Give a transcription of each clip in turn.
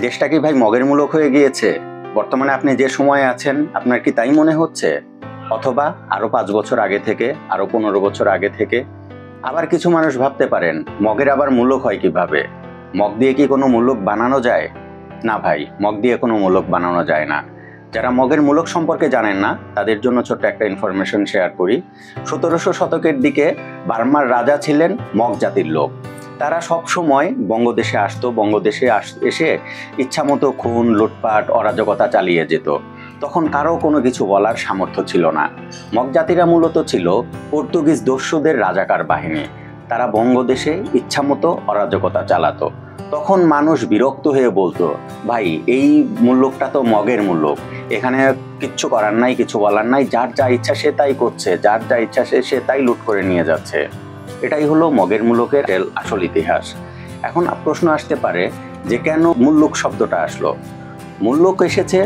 দেশটা কি ভাই মগের মূলক হয়ে গিয়েছে? বর্তমানে আপনি যে সময়ে আছেন আপনার কি তাই মনে হচ্ছে? অথবা আরো 5 বছর আগে থেকে, আরো 15 বছর আগে থেকে? আবার কিছু মানুষ ভাবতে পারেন মগের আবার মূলক হয় কিভাবে? মগ দিয়ে কি কোনো মূলক বানানো যায়? না ভাই, মগ দিয়ে কোনো মূলক বানানো যায় না। যারা মগের মূলক সম্পর্কে জানেন না তাদের জন্য ছোট্ট একটা ইনফরমেশন শেয়ার করি। 1700 শতকের দিকে বার্মার রাজা ছিলেন মগ জাতির লোক। তারা সব সময় বঙ্গদেশে আসতো, বঙ্গদেশে এসে ইচ্ছামতো খুন, লুটপাট, অরাজকতা চালিয়ে যেত। তখন কারো কোনো কিছু বলার সামর্থ্য ছিল না। মগ জাতিরা মূলত ছিল পর্তুগিজ দস্যুদের রাজাকার বাহিনী। তারা বঙ্গদেশে ইচ্ছামতো অরাজকতা চালাতো। তখন মানুষ বিরক্ত হয়ে বলতো, ভাই এই মূল্যকটা তো মগের মূল্যক, এখানে কিচ্ছু করার নাই, কিছু বলার নাই, যার যা ইচ্ছা সে তাই করছে, যার যা ইচ্ছা সে তাই লুট করে নিয়ে যাচ্ছে। এটাই হলো মগের মূলকের আসল ইতিহাস। এখন প্রশ্ন আসতে পারে যে কেন মুল্লুক শব্দটা আসলো? মুল্লুক এসেছে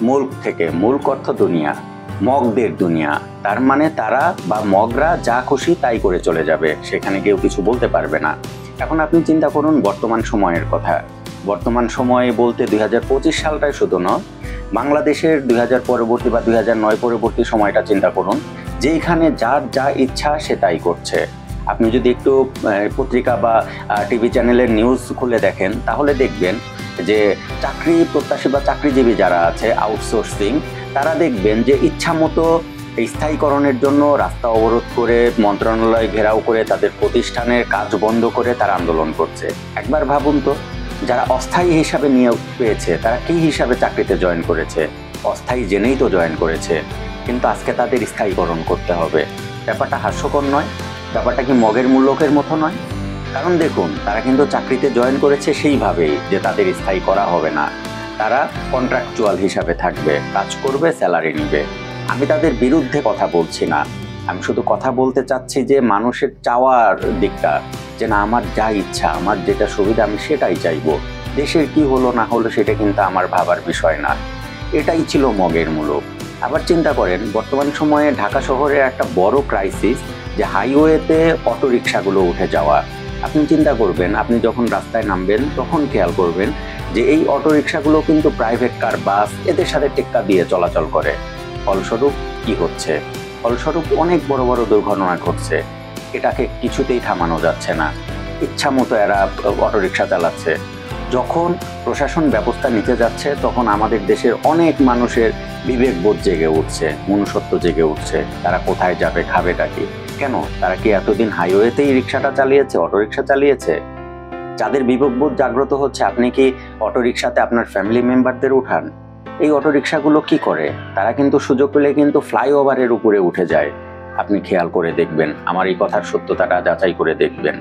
মুল্ক থেকে, মুল্ক অর্থ দুনিয়া, মগদের দুনিয়া। তার মানে তারা বা মগরা যা খুশি তাই করে চলে যাবে, সেখানে কেউ কিছু বলতে পারবে না। এখন আপনি চিন্তা করুন বর্তমান সময়ের কথা। বর্তমান সময়ে বলতে 2025 সালটাই শুধু নয়, বাংলাদেশের 2000 পরবর্তী বা 2009 পরবর্তী সময়টা চিন্তা করুন, যেখানে যার যা ইচ্ছা সে তাই করছে। আপনি যদি একটু পত্রিকা বা টিভি চ্যানেলের নিউজ খুলে দেখেন তাহলে দেখবেন যে চাকরি প্রত্যাশী বা চাকরিজীবী যারা আছে, আউটসোর্সিং, তারা দেখবেন যে ইচ্ছামতো স্থায়ীকরণের জন্য রাস্তা অবরোধ করে, মন্ত্রণালয় ঘেরাও করে, তাদের প্রতিষ্ঠানের কাজ বন্ধ করে তারা আন্দোলন করছে। একবার ভাবুন তো, যারা অস্থায়ী হিসাবে নিয়োগ পেয়েছে তারা কি হিসাবে চাকরিতে জয়েন করেছে? অস্থায়ী জেনেই তো জয়েন করেছে, কিন্তু আজকে তাদের স্থায়ীকরণ করতে হবে। ব্যাপারটা হাস্যকর নয়? ব্যাপারটা কি মগের মূল্যকের মতো নয়? কারণ দেখুন, তারা কিন্তু চাকরিতে জয়েন করেছে সেইভাবেই যে তাদের স্থায়ী করা হবে না, তারা কন্ট্রাকচুয়াল হিসাবে থাকবে, কাজ করবে, স্যালারি নিবে। আমি তাদের বিরুদ্ধে কথা বলছি না, আমি শুধু কথা বলতে চাচ্ছি যে মানুষের চাওয়ার দিকটা, যে না আমার যা ইচ্ছা, আমার যেটা সুবিধা আমি সেটাই চাইবো, দেশের কি হলো না হলো সেটা কিন্তু আমার ভাবার বিষয় না। এটাই ছিল মগের মূলক। আবার চিন্তা করেন বর্তমান সময়ে ঢাকা শহরের একটা বড় ক্রাইসিস যে হাইওয়েতে অটোরিকশাগুলো উঠে যাওয়া। আপনি চিন্তা করবেন, আপনি যখন রাস্তায় নামবেন তখন খেয়াল করবেন যে এই অটোরিকশাগুলো কিন্তু প্রাইভেট কার, বাস এদের সাথে টেক্কা দিয়ে চলাচল করে। ফলস্বরূপ কি হচ্ছে? ফলস্বরূপ অনেক বড় বড় দুর্ঘটনা ঘটছে। এটাকে কিছুতেই থামানো যাচ্ছে না, ইচ্ছা মতো এরা অটোরিকশা চালাচ্ছে। যখন প্রশাসন ব্যবস্থা নিতে যাচ্ছে তখন আমাদের দেশের অনেক মানুষের বিবেকবোধ জেগে উঠছে, মনুষ্যত্ব জেগে উঠছে। তারা কোথায় যাবে, খাবেটা কি? কেন? তারা কি এতদিন হাইওয়েতেই রিক্সাটা চালিয়েছে, অটোরিকশা চালিয়েছে? যাদের বিবেকবোধ জাগ্রত হচ্ছে, আপনি কি অটোরিকশাতে আপনার ফ্যামিলি মেম্বারদের উঠান? এই অটোরিকশাগুলো কি করে? তারা কিন্তু সুযোগ পেলে কিন্তু ফ্লাইওভারের উপরে উঠে যায়। আপনি খেয়াল করে দেখবেন, আমার এই কথার সত্যতাটা যাচাই করে দেখবেন।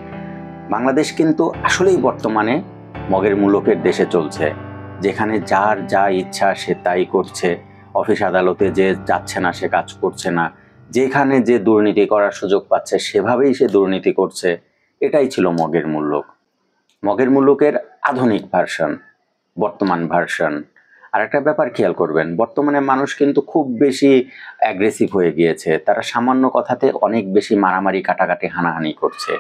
বাংলাদেশ কিন্তু আসলেই বর্তমানে মগের মূলকের দেশে চলছে, যেখানে যার যা ইচ্ছা সে তাই করছে, অফিস আদালতে যে যাচ্ছে না সে কাজ করছে না, যেখানে যে দুর্নীতি করার সুযোগ পাচ্ছে সেভাবেই সে দুর্নীতি করছে। এটাই ছিল মগের মূল্যক। মগের মূল্যকের আধুনিক ভার্সন, বর্তমান ভার্সন। আর একটা ব্যাপার খেয়াল করবেন, বর্তমানে মানুষ কিন্তু খুব বেশি অ্যাগ্রেসিভ হয়ে গিয়েছে। তারা সামান্য কথাতে অনেক বেশি মারামারি, কাটাকাটি, হানাহানি করছে।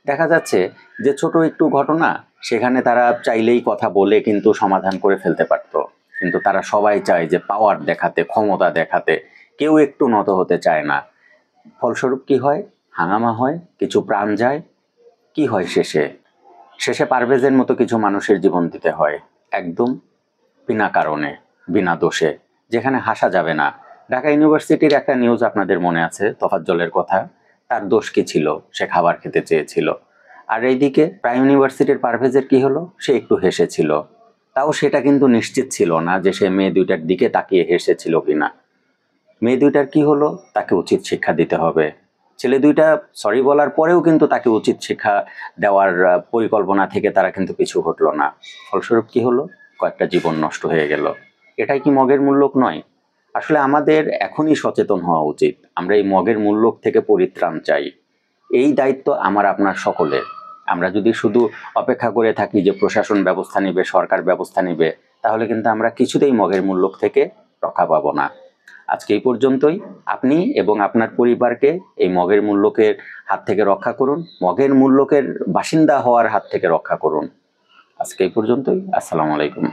দেখা যাচ্ছে যে ছোট একটু ঘটনা, সেখানে তারা চাইলেই কথা বলে কিন্তু সমাধান করে ফেলতে পারত, কিন্তু তারা সবাই চায় যে পাওয়ার দেখাতে, ক্ষমতা দেখাতে, কেউ একটু নত হতে চায় না। ফলস্বরূপ কি হয়? হাঙ্গামা হয়, কিছু প্রাণ যায়। কি হয় শেষে? শেষে পারভেজের মতো কিছু মানুষের জীবন দিতে হয়, একদম বিনা কারণে, বিনা দোষে, যেখানে হাসা যাবে না। ঢাকা ইউনিভার্সিটির একটা নিউজ আপনাদের মনে আছে, তোফাজ্জলের কথা। তার দোষ কি ছিল? সে খাবার খেতে চেয়েছিল। আর এইদিকে প্রাইম ইউনিভার্সিটির পারভেজের কি হলো? সে একটু হেসেছিল, তাও সেটা কিন্তু নিশ্চিত ছিল না যে সে মেয়ে দুইটার দিকে তাকিয়ে হেসেছিল কিনা। মেয়ে দুইটার কি হলো? তাকে উচিত শিক্ষা দিতে হবে। ছেলে দুইটা সরি বলার পরেও কিন্তু তাকে উচিত শিক্ষা দেওয়ার পরিকল্পনা থেকে তারা কিন্তু পিছু হটলো না। ফলস্বরূপ কি হলো? কয়েকটা জীবন নষ্ট হয়ে গেল। এটাই কি মগের মূল্যক নয়? আসলে আমাদের এখনই সচেতন হওয়া উচিত। আমরা এই মগের মূল্যক থেকে পরিত্রাণ চাই। এই দায়িত্ব আমার আপনার সকলের। আমরা যদি শুধু অপেক্ষা করে থাকি যে প্রশাসন ব্যবস্থা নেবে, সরকার ব্যবস্থা নেবে, তাহলে কিন্তু আমরা কিছুতেই মগের মূল্যক থেকে রক্ষা পাবো না। আজকে এই পর্যন্তই। আপনি এবং আপনার পরিবারকে এই মগের মূল্যকের হাত থেকে রক্ষা করুন, মগের মূল্যকের বাসিন্দা হওয়ার হাত থেকে রক্ষা করুন। আজকে এই পর্যন্তই। আসসালামু আলাইকুম।